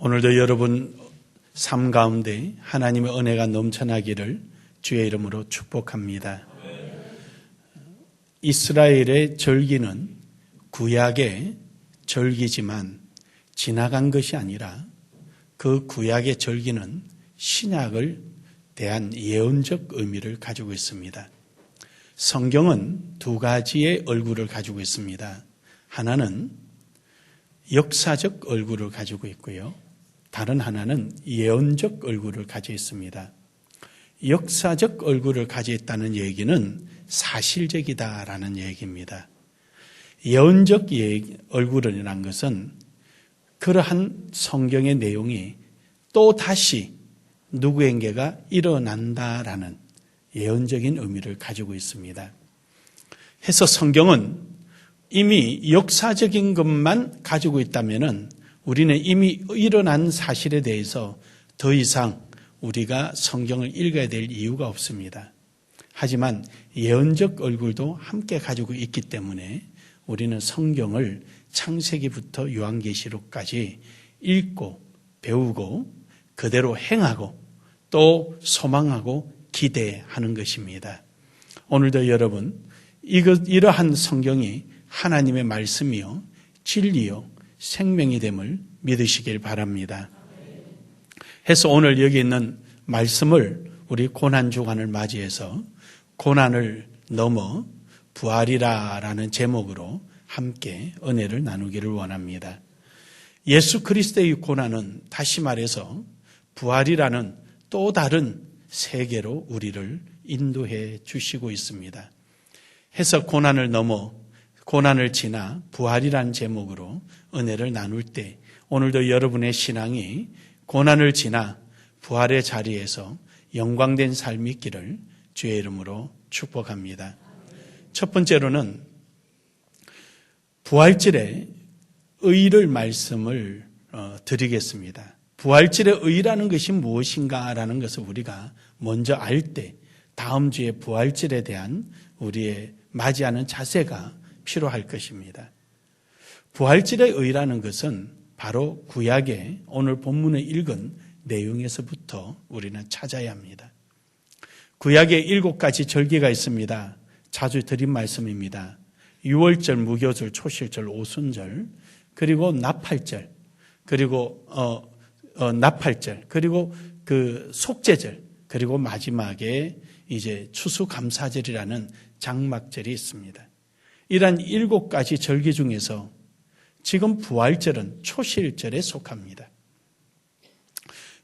오늘도 여러분 삶 가운데 하나님의 은혜가 넘쳐나기를 주의 이름으로 축복합니다. 이스라엘의 절기는 구약의 절기지만 지나간 것이 아니라 그 구약의 절기는 신약을 대한 예언적 의미를 가지고 있습니다. 성경은 두 가지의 얼굴을 가지고 있습니다. 하나는 역사적 얼굴을 가지고 있고요. 다른 하나는 예언적 얼굴을 가지고 있습니다. 역사적 얼굴을 가지고 있다는 얘기는 사실적이다라는 얘기입니다. 예언적 얼굴이라는 것은 그러한 성경의 내용이 또 다시 누구에게가 일어난다라는 예언적인 의미를 가지고 있습니다. 해서 성경은 이미 역사적인 것만 가지고 있다면은 우리는 이미 일어난 사실에 대해서 더 이상 우리가 성경을 읽어야 될 이유가 없습니다. 하지만 예언적 얼굴도 함께 가지고 있기 때문에 우리는 성경을 창세기부터 요한계시록까지 읽고 배우고 그대로 행하고 또 소망하고 기대하는 것입니다. 오늘도 여러분 이러한 성경이 하나님의 말씀이요 진리요 생명이 됨을 믿으시길 바랍니다. 해서 오늘 여기 있는 말씀을 우리 고난주간을 맞이해서 고난을 넘어 부활이라라는 제목으로 함께 은혜를 나누기를 원합니다. 예수 그리스도의 고난은 다시 말해서 부활이라는 또 다른 세계로 우리를 인도해 주시고 있습니다. 해서 고난을 넘어 고난을 지나 부활이라는 제목으로 은혜를 나눌 때 오늘도 여러분의 신앙이 고난을 지나 부활의 자리에서 영광된 삶이 있기를 주의 이름으로 축복합니다. 첫 번째로는 부활절의 의를 말씀을 드리겠습니다. 부활절의 의라는 것이 무엇인가라는 것을 우리가 먼저 알 때 다음 주에 부활절에 대한 우리의 맞이하는 자세가 필요할 것입니다. 부활절의 의라는 것은 바로 구약의 오늘 본문에 읽은 내용에서부터 우리는 찾아야 합니다. 구약에 7가지 절기가 있습니다. 자주 드린 말씀입니다. 유월절, 무교절, 초실절, 오순절, 그리고 나팔절, 그리고 나팔절, 그리고 그 속죄절, 그리고 마지막에 이제 추수감사절이라는 장막절이 있습니다. 이러한 7가지 절기 중에서 지금 부활절은 초실절에 속합니다.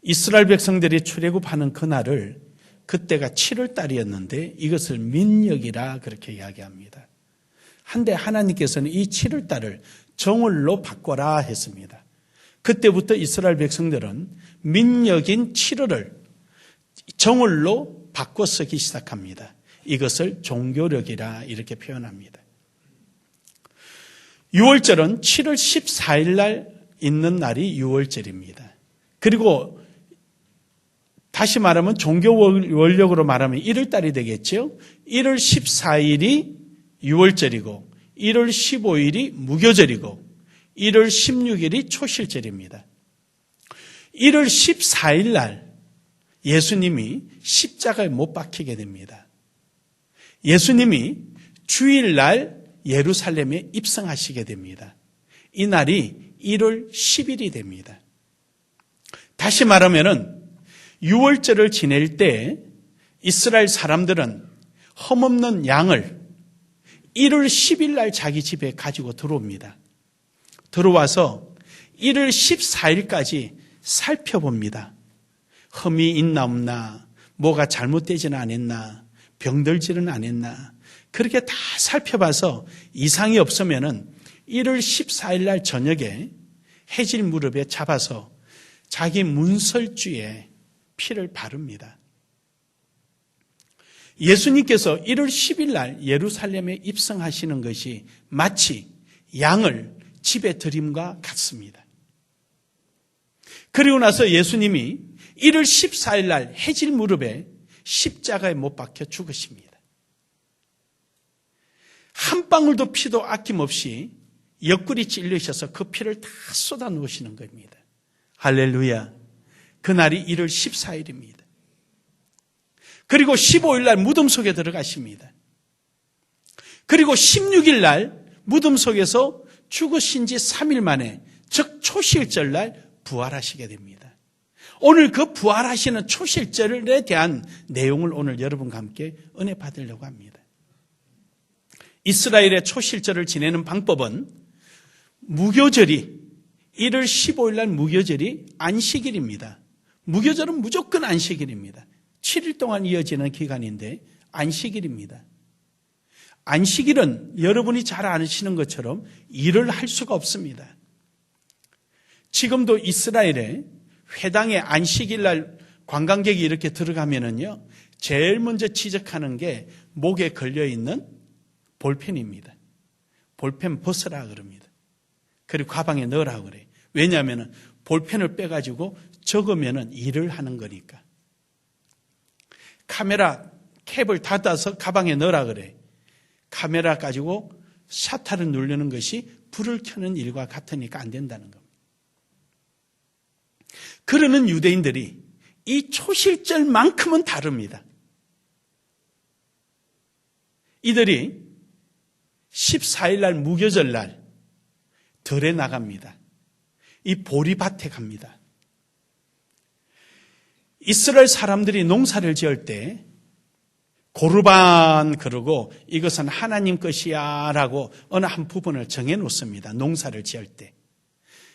이스라엘 백성들이 출애굽하는 그날을 그때가 7월 달이었는데 이것을 민력이라 그렇게 이야기합니다. 한데 하나님께서는 이 7월 달을 정월로 바꿔라 했습니다. 그때부터 이스라엘 백성들은 민력인 7월을 정월로 바꿔 쓰기 시작합니다. 이것을 종교력이라 이렇게 표현합니다. 6월절은 7월 14일 날 있는 날이 6월절입니다. 그리고 다시 말하면 종교 원력으로 말하면 1월달이 되겠죠. 1월 14일이 6월절이고 1월 15일이 무교절이고 1월 16일이 초실절입니다. 1월 14일 날 예수님이 십자가에 못 박히게 됩니다. 예수님이 주일날 예루살렘에 입성하시게 됩니다. 이 날이 1월 10일이 됩니다. 다시 말하면은 6월절을 지낼 때 이스라엘 사람들은 흠없는 양을 1월 10일 날 자기 집에 가지고 들어옵니다. 들어와서 1월 14일까지 살펴봅니다. 흠이 있나 없나, 뭐가 잘못되지는 않았나, 병들지는 않았나, 그렇게 다 살펴봐서 이상이 없으면은 1월 14일 날 저녁에 해질 무렵에 잡아서 자기 문설주에 피를 바릅니다. 예수님께서 1월 10일 날 예루살렘에 입성하시는 것이 마치 양을 집에 들임과 같습니다. 그리고 나서 예수님이 1월 14일 날 해질 무렵에 십자가에 못 박혀 죽으십니다. 한 방울도 피도 아낌없이 옆구리 찔리셔서 그 피를 다 쏟아 놓으시는 겁니다. 할렐루야. 그날이 1월 14일입니다. 그리고 15일 날 무덤 속에 들어가십니다. 그리고 16일 날 무덤 속에서 죽으신 지 3일 만에, 즉 초실절 날 부활하시게 됩니다. 오늘 그 부활하시는 초실절에 대한 내용을 오늘 여러분과 함께 은혜 받으려고 합니다. 이스라엘의 초실절을 지내는 방법은 무교절이 1월 15일 날 무교절이 안식일입니다. 무교절은 무조건 안식일입니다. 7일 동안 이어지는 기간인데 안식일입니다. 안식일은 여러분이 잘 아시는 것처럼 일을 할 수가 없습니다. 지금도 이스라엘에 회당에 안식일 날 관광객이 이렇게 들어가면은요, 제일 먼저 지적하는 게 목에 걸려있는 볼펜입니다. 볼펜 벗으라 그럽니다. 그리고 가방에 넣으라 그래요. 왜냐하면 볼펜을 빼가지고 적으면은 일을 하는 거니까. 카메라 캡을 닫아서 가방에 넣으라 그래요. 카메라 가지고 샤터를 누르는 것이 불을 켜는 일과 같으니까 안 된다는 겁니다. 그러는 유대인들이 이 초실절만큼은 다릅니다. 이들이 14일 날 무교절 날 들에 나갑니다. 이 보리밭에 갑니다. 이스라엘 사람들이 농사를 지을 때 고르반 그러고 이것은 하나님 것이야 라고 어느 한 부분을 정해놓습니다. 농사를 지을 때.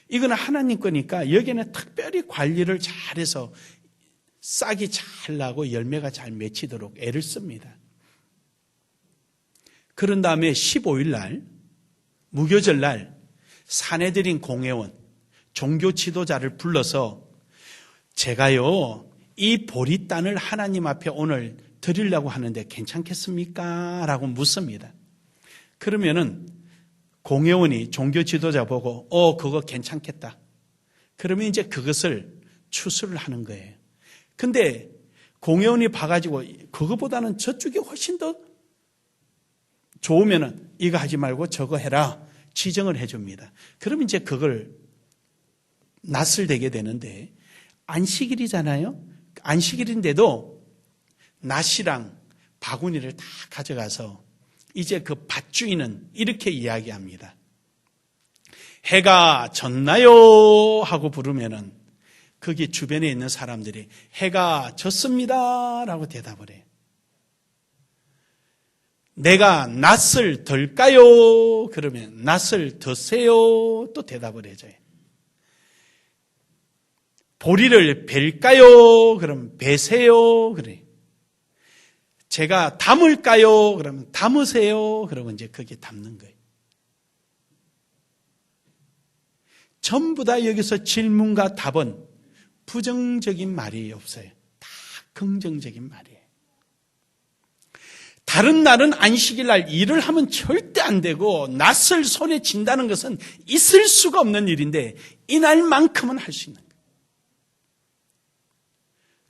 이거는 하나님 거니까 여기는 특별히 관리를 잘해서 싹이 잘 나고 열매가 잘 맺히도록 애를 씁니다. 그런 다음에 15일 날 무교절 날 사내들인 공회원 종교 지도자를 불러서 제가요 이 보리단을 하나님 앞에 오늘 드리려고 하는데 괜찮겠습니까? 라고 묻습니다. 그러면은 공회원이 종교 지도자 보고 그거 괜찮겠다. 그러면 이제 그것을 추수를 하는 거예요. 근데 공회원이 봐가지고 그거보다는 저쪽이 훨씬 더 좋으면은 이거 하지 말고 저거 해라. 지정을 해줍니다. 그러면 이제 그걸 낯을 대게 되는데 안식일이잖아요. 안식일인데도 낫이랑 바구니를 다 가져가서 이제 그 밭주인은 이렇게 이야기합니다. 해가 졌나요? 하고 부르면은 거기 주변에 있는 사람들이 해가 졌습니다 라고 대답을 해요. 내가 낫을 덜까요? 그러면 낫을 덜세요? 또 대답을 해줘요. 보리를 벨까요? 그러면 베세요? 그래. 제가 담을까요? 그러면 담으세요? 그러면 이제 거기에 담는 거예요. 전부 다 여기서 질문과 답은 부정적인 말이 없어요. 다 긍정적인 말이에요. 다른 날은 안식일 날 일을 하면 절대 안 되고 낫을 손에 쥔다는 것은 있을 수가 없는 일인데 이날만큼은 할 수 있는 거예요.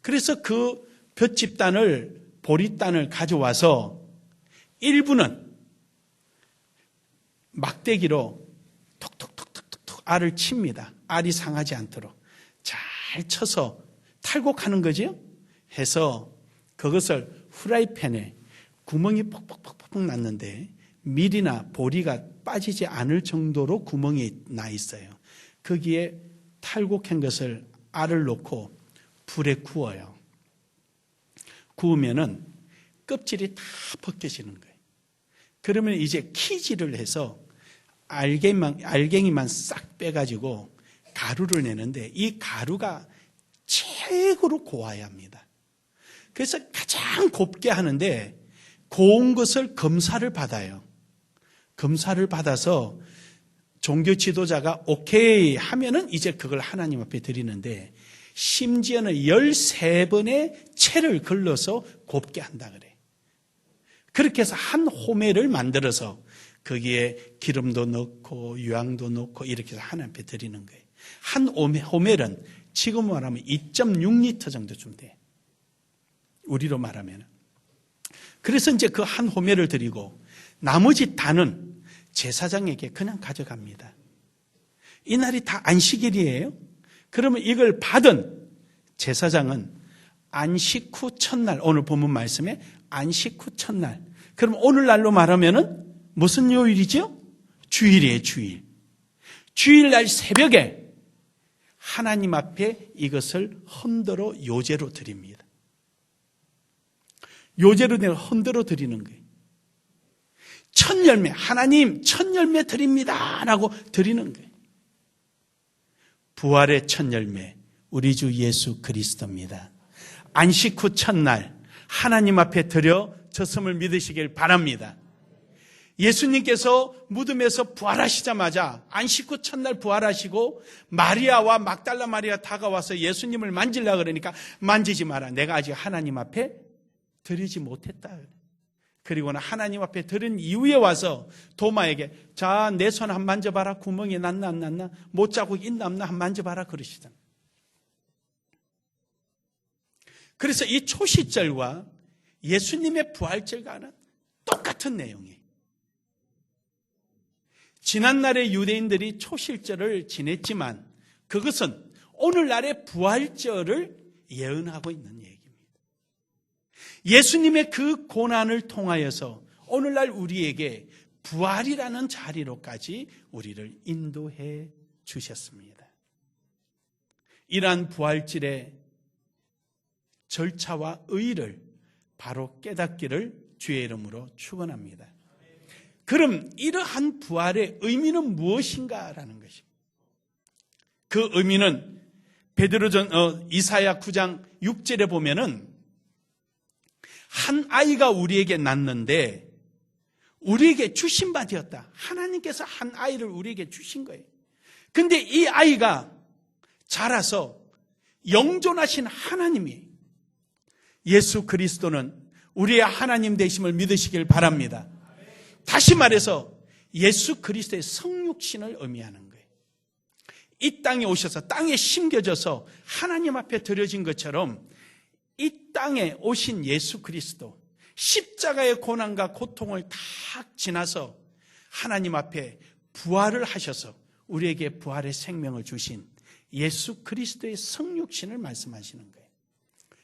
그래서 그 볏짚단을 보리단을 가져와서 일부는 막대기로 톡톡톡톡톡 알을 칩니다. 알이 상하지 않도록 잘 쳐서 탈곡하는 거죠. 해서 그것을 후라이팬에 구멍이 퍽퍽퍽퍽 났는데 밀이나 보리가 빠지지 않을 정도로 구멍이 나 있어요. 거기에 탈곡한 것을 알을 넣고 불에 구워요. 구우면은 껍질이 다 벗겨지는 거예요. 그러면 이제 키질을 해서 알갱이만 싹 빼가지고 가루를 내는데 이 가루가 최고로 고와야 합니다. 그래서 가장 곱게 하는데 고운 것을 검사를 받아요. 검사를 받아서 종교 지도자가 오케이 하면은 이제 그걸 하나님 앞에 드리는데 심지어는 13번의 채를 걸러서 곱게 한다 그래. 그렇게 해서 한 호매를 만들어서 거기에 기름도 넣고 유황도 넣고 이렇게 해서 하나님 앞에 드리는 거예요. 한 호멜은 지금 말하면 2.6리터 정도쯤 돼. 우리로 말하면. 그래서 이제 그 한 호멜을 드리고 나머지 단은 제사장에게 그냥 가져갑니다. 이날이 다 안식일이에요. 그러면 이걸 받은 제사장은 안식 후 첫날, 오늘 본문 말씀에 안식 후 첫날. 그럼 오늘날로 말하면은 무슨 요일이죠? 주일이에요, 주일. 주일날 새벽에 하나님 앞에 이것을 헌더러 요제로 드립니다. 요제로 내가 헌더러 드리는 거예요. 첫 열매, 하나님 첫 열매 드립니다 라고 드리는 거예요. 부활의 첫 열매, 우리 주 예수 그리스도입니다. 안식 후 첫날 하나님 앞에 드려졌음을 믿으시길 바랍니다. 예수님께서 무덤에서 부활하시자마자 안식 후 첫날 부활하시고 마리아와 막달라 마리아 다가와서 예수님을 만지려고 그러니까 만지지 마라. 내가 아직 하나님 앞에 드리지 못했다. 그리고는 하나님 앞에 드린 이후에 와서 도마에게 자, 내 손 한번 만져봐라. 구멍이 났나 안 났나? 못자국 있나 없나 한번 만져봐라 그러시잖아요. 그래서 이 초시절과 예수님의 부활절과는 똑같은 내용이에요. 지난날의 유대인들이 초실절을 지냈지만 그것은 오늘날의 부활절을 예언하고 있는 얘기입니다. 예수님의 그 고난을 통하여서 오늘날 우리에게 부활이라는 자리로까지 우리를 인도해 주셨습니다. 이러한 부활절의 절차와 의의를 바로 깨닫기를 주의 이름으로 축원합니다. 그럼 이러한 부활의 의미는 무엇인가라는 것입니다. 그 의미는 베드로전 이사야 9장 6절에 보면은 한 아이가 우리에게 낳는데 우리에게 주신 바 되었다. 하나님께서 한 아이를 우리에게 주신 거예요. 근데 이 아이가 자라서 영존하신 하나님이 예수 그리스도는 우리의 하나님 되심을 믿으시길 바랍니다. 다시 말해서 예수 그리스도의 성육신을 의미하는 거예요. 이 땅에 오셔서 땅에 심겨져서 하나님 앞에 드려진 것처럼 이 땅에 오신 예수 그리스도, 십자가의 고난과 고통을 다 지나서 하나님 앞에 부활을 하셔서 우리에게 부활의 생명을 주신 예수 그리스도의 성육신을 말씀하시는 거예요.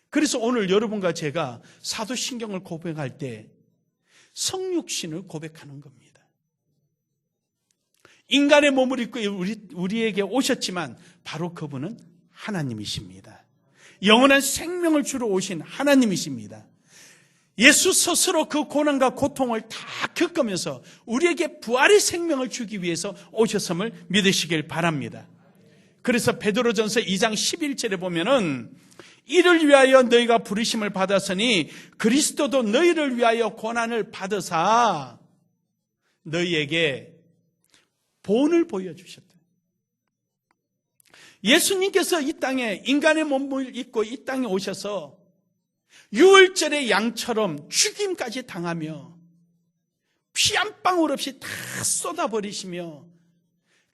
그래서 오늘 여러분과 제가 사도신경을 고백할 때 성육신을 고백하는 겁니다. 인간의 몸을 입고 우리에게 오셨지만 바로 그분은 하나님이십니다. 영원한 생명을 주러 오신 하나님이십니다. 예수 스스로 그 고난과 고통을 다 겪으면서 우리에게 부활의 생명을 주기 위해서 오셨음을 믿으시길 바랍니다. 그래서 베드로전서 2장 11절에 보면은 이를 위하여 너희가 부르심을 받았으니 그리스도도 너희를 위하여 고난을 받으사 너희에게 본을 보여주셨다. 예수님께서 이 땅에 인간의 몸을 입고 이 땅에 오셔서 유월절의 양처럼 죽임까지 당하며 피 한 방울 없이 다 쏟아버리시며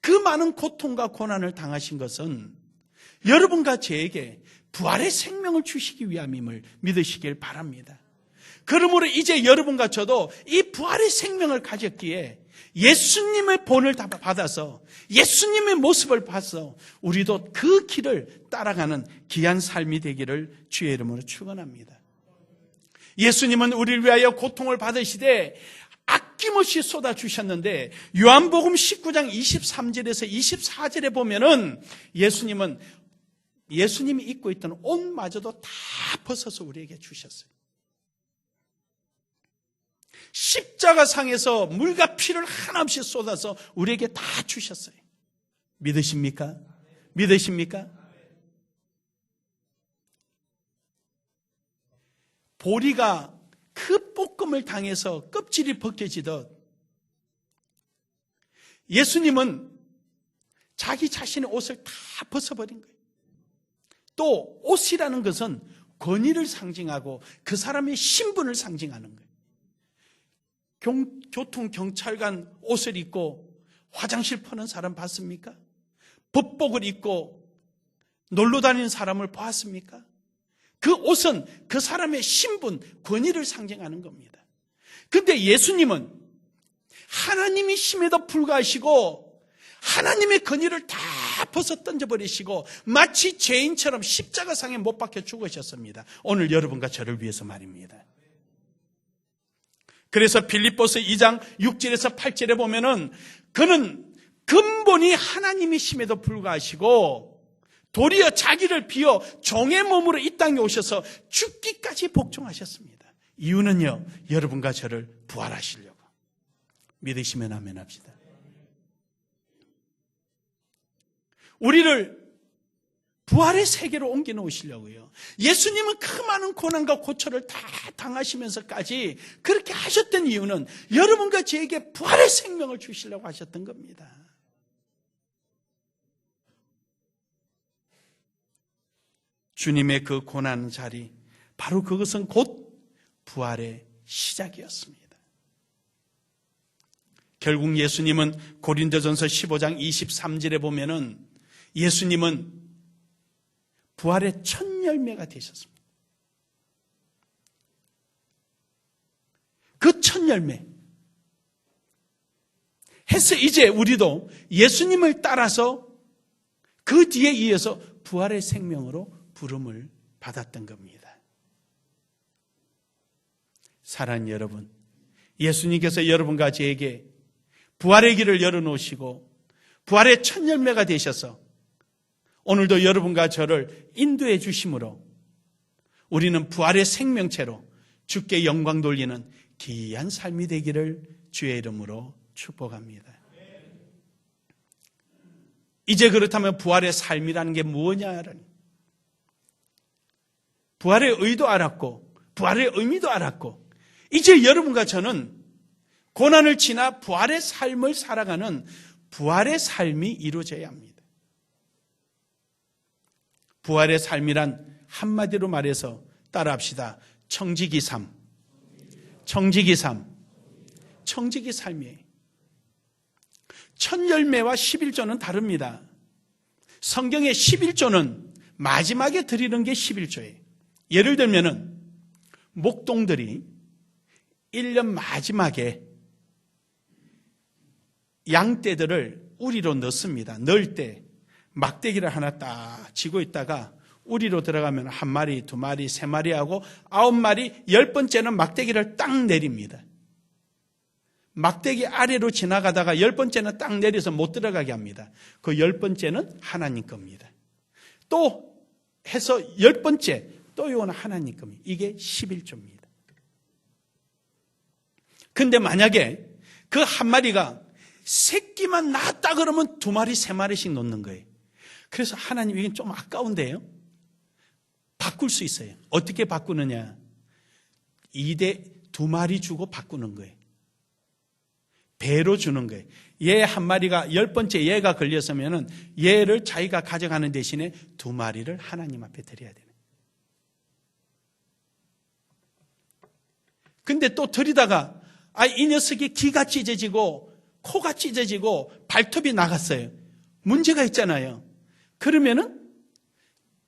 그 많은 고통과 고난을 당하신 것은 여러분과 저에게 부활의 생명을 주시기 위함임을 믿으시길 바랍니다. 그러므로 이제 여러분과 저도 이 부활의 생명을 가졌기에 예수님의 본을 받아서 예수님의 모습을 봐서 우리도 그 길을 따라가는 귀한 삶이 되기를 주의 이름으로 축원합니다. 예수님은 우리를 위하여 고통을 받으시되 아낌없이 쏟아주셨는데 요한복음 19장 23절에서 24절에 보면은 예수님이 입고 있던 옷마저도 다 벗어서 우리에게 주셨어요. 십자가상에서 물과 피를 하나없이 쏟아서 우리에게 다 주셨어요. 믿으십니까? 믿으십니까? 보리가 그 볶음을 당해서 껍질이 벗겨지듯 예수님은 자기 자신의 옷을 다 벗어버린 거예요. 또 옷이라는 것은 권위를 상징하고 그 사람의 신분을 상징하는 거예요. 교통경찰관 옷을 입고 화장실 퍼는 사람 봤습니까? 법복을 입고 놀러 다니는 사람을 보았습니까? 그 옷은 그 사람의 신분, 권위를 상징하는 겁니다. 그런데 예수님은 하나님이심에도 불구하시고 하나님의 권위를 다 아파서 던져버리시고 마치 죄인처럼 십자가상에 못 박혀 죽으셨습니다. 오늘 여러분과 저를 위해서 말입니다. 그래서 빌립보서 2장 6절에서 8절에 보면은 그는 근본이 하나님이심에도 불구하시고 도리어 자기를 비워 종의 몸으로 이 땅에 오셔서 죽기까지 복종하셨습니다. 이유는요, 여러분과 저를 부활하시려고. 믿으시면 아멘 합시다. 우리를 부활의 세계로 옮겨 놓으시려고요. 예수님은 그 많은 고난과 고초를 다 당하시면서까지 그렇게 하셨던 이유는 여러분과 저에게 부활의 생명을 주시려고 하셨던 겁니다. 주님의 그 고난 자리, 바로 그것은 곧 부활의 시작이었습니다. 결국 예수님은 고린도전서 15장 23절에 보면은 예수님은 부활의 첫 열매가 되셨습니다. 그 첫 열매 해서 이제 우리도 예수님을 따라서 그 뒤에 이어서 부활의 생명으로 부름을 받았던 겁니다. 사랑하는 여러분, 예수님께서 여러분과 저에게 부활의 길을 열어놓으시고 부활의 첫 열매가 되셔서 오늘도 여러분과 저를 인도해 주심으로 우리는 부활의 생명체로 주께 영광 돌리는 귀한 삶이 되기를 주의 이름으로 축복합니다. 이제 그렇다면 부활의 삶이라는 게 무엇냐라는, 부활의 의도 알았고 부활의 의미도 알았고 이제 여러분과 저는 고난을 지나 부활의 삶을 살아가는 부활의 삶이 이루어져야 합니다. 부활의 삶이란 한마디로 말해서 따라합시다. 청지기 삶. 청지기 삶. 청지기 삶이에요. 첫 열매와 11조는 다릅니다. 성경의 11조는 마지막에 드리는 게 11조예요. 예를 들면은 목동들이 1년 마지막에 양떼들을 우리로 넣습니다. 넣을 때 막대기를 하나 딱 쥐고 있다가 우리로 들어가면 1마리, 2마리, 3마리 하고 9마리, 10번째는 막대기를 딱 내립니다. 막대기 아래로 지나가다가 10번째는 딱 내려서 못 들어가게 합니다. 그 10번째는 하나님 겁니다. 또 해서 10번째 또 이거는 하나님 겁니다. 이게 11조입니다. 근데 만약에 그 1마리가 새끼만 낳았다 그러면 2마리, 3마리씩 놓는 거예요. 그래서 하나님, 이게 좀 아까운데요. 바꿀 수 있어요. 어떻게 바꾸느냐? 2마리 주고 바꾸는 거예요. 배로 주는 거예요. 얘 1마리가 10번째 얘가 걸렸으면은 얘를 자기가 가져가는 대신에 2마리를 하나님 앞에 드려야 되는. 근데 또 드리다가 이 녀석이 귀가 찢어지고 코가 찢어지고 발톱이 나갔어요. 문제가 있잖아요. 그러면은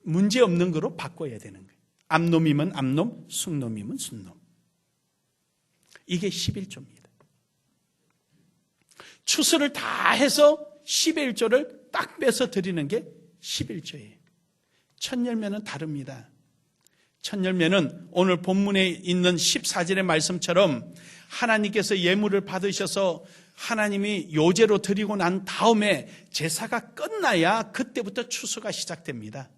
문제 없는 거로 바꿔야 되는 거예요. 암놈이면 암놈, 순놈이면 순놈. 이게 11조입니다. 추수를 다 해서 11조를 딱 빼서 드리는 게 11조예요. 첫 열매는 다릅니다. 첫 열매는 오늘 본문에 있는 14절의 말씀처럼 하나님께서 예물을 받으셔서 하나님이 요제로 드리고 난 다음에 제사가 끝나야 그때부터 추수가 시작됩니다.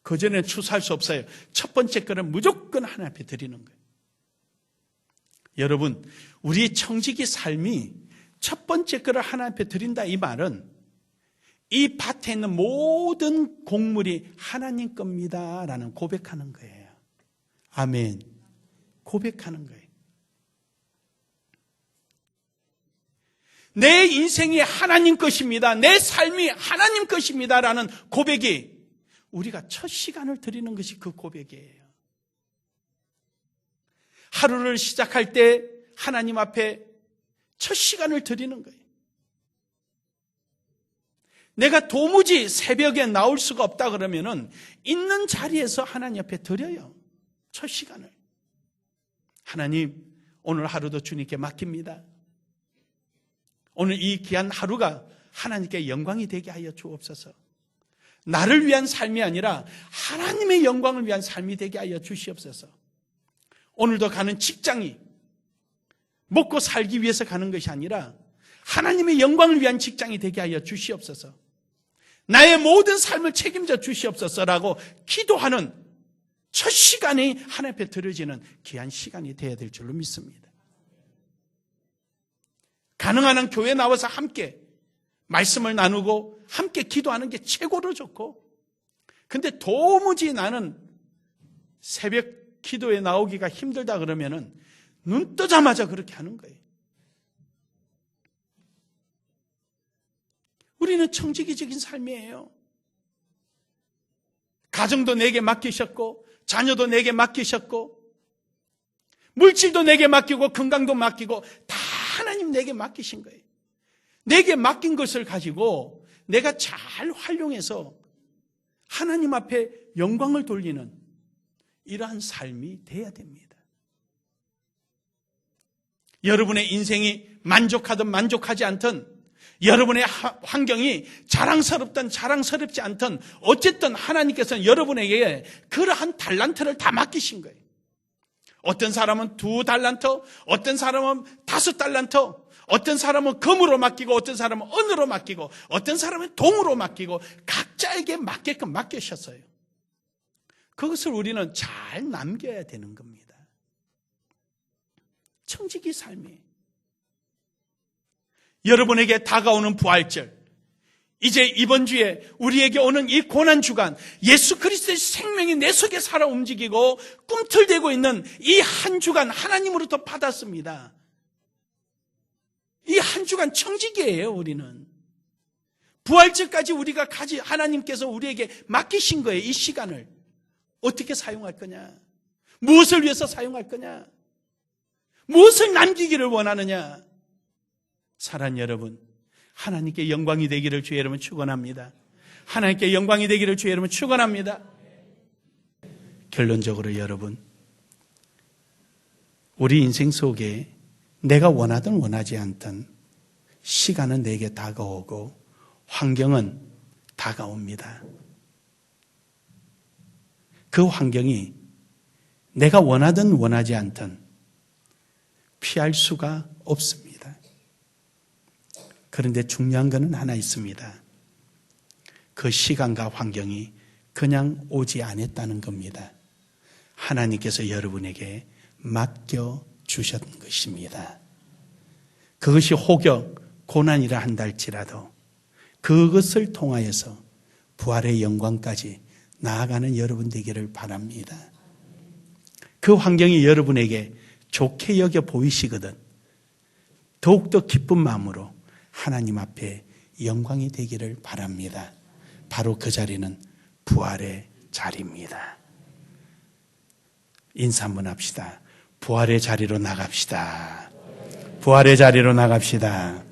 그전에 추수할 수 없어요. 첫 번째 거는 무조건 하나님 앞에 드리는 거예요. 여러분, 우리의 청지기 삶이 첫 번째 거를 하나님 앞에 드린다, 이 말은 이 밭에 있는 모든 곡물이 하나님 겁니다라는 고백하는 거예요. 아멘. 고백하는 거예요. 내 인생이 하나님 것입니다. 내 삶이 하나님 것입니다라는 고백이, 우리가 첫 시간을 드리는 것이 그 고백이에요. 하루를 시작할 때 하나님 앞에 첫 시간을 드리는 거예요. 내가 도무지 새벽에 나올 수가 없다 그러면은 있는 자리에서 하나님 앞에 드려요. 첫 시간을. 하나님, 오늘 하루도 주님께 맡깁니다. 오늘 이 귀한 하루가 하나님께 영광이 되게 하여 주옵소서. 나를 위한 삶이 아니라 하나님의 영광을 위한 삶이 되게 하여 주시옵소서. 오늘도 가는 직장이 먹고 살기 위해서 가는 것이 아니라 하나님의 영광을 위한 직장이 되게 하여 주시옵소서. 나의 모든 삶을 책임져 주시옵소서라고 기도하는 첫 시간이 하나님 앞에 드려지는 귀한 시간이 되어야 될 줄로 믿습니다. 가능한 한 교회에 나와서 함께 말씀을 나누고 함께 기도하는 게 최고로 좋고, 근데 도무지 나는 새벽 기도에 나오기가 힘들다 그러면은 눈 뜨자마자 그렇게 하는 거예요. 우리는 청지기적인 삶이에요. 가정도 내게 맡기셨고, 자녀도 내게 맡기셨고, 물질도 내게 맡기고, 건강도 맡기고, 다 하나님 내게 맡기신 거예요. 내게 맡긴 것을 가지고 내가 잘 활용해서 하나님 앞에 영광을 돌리는 이러한 삶이 돼야 됩니다. 여러분의 인생이 만족하든 만족하지 않든, 여러분의 환경이 자랑스럽든 자랑스럽지 않든, 어쨌든 하나님께서는 여러분에게 그러한 달란트를 다 맡기신 거예요. 어떤 사람은 2달란트, 어떤 사람은 5달란트, 어떤 사람은 금으로 맡기고, 어떤 사람은 은으로 맡기고, 어떤 사람은 동으로 맡기고, 각자에게 맞게끔 맡기셨어요. 그것을 우리는 잘 남겨야 되는 겁니다. 청지기 삶이에요. 여러분에게 다가오는 부활절, 이제 이번 주에 우리에게 오는 이 고난주간, 예수 그리스도의 생명이 내 속에 살아 움직이고 꿈틀대고 있는 이 한 주간 하나님으로부터 받았습니다. 이 한 주간 청지기예요. 우리는 부활절까지 우리가 하나님께서 우리에게 맡기신 거예요. 이 시간을 어떻게 사용할 거냐, 무엇을 위해서 사용할 거냐, 무엇을 남기기를 원하느냐. 사랑하는 여러분, 하나님께 영광이 되기를 주의 이름으로 축원합니다. 하나님께 영광이 되기를 주의 이름으로 축원합니다. 결론적으로 여러분, 우리 인생 속에 내가 원하든 원하지 않든 시간은 내게 다가오고 환경은 다가옵니다. 그 환경이 내가 원하든 원하지 않든 피할 수가 없습니다. 그런데 중요한 것은 하나 있습니다. 그 시간과 환경이 그냥 오지 않았다는 겁니다. 하나님께서 여러분에게 맡겨주셨던 것입니다. 그것이 혹여 고난이라 한달지라도 그것을 통하여서 부활의 영광까지 나아가는 여러분 되기를 바랍니다. 그 환경이 여러분에게 좋게 여겨 보이시거든 더욱더 기쁜 마음으로 하나님 앞에 영광이 되기를 바랍니다. 바로 그 자리는 부활의 자리입니다. 인사 한번 합시다. 부활의 자리로 나갑시다. 부활의 자리로 나갑시다.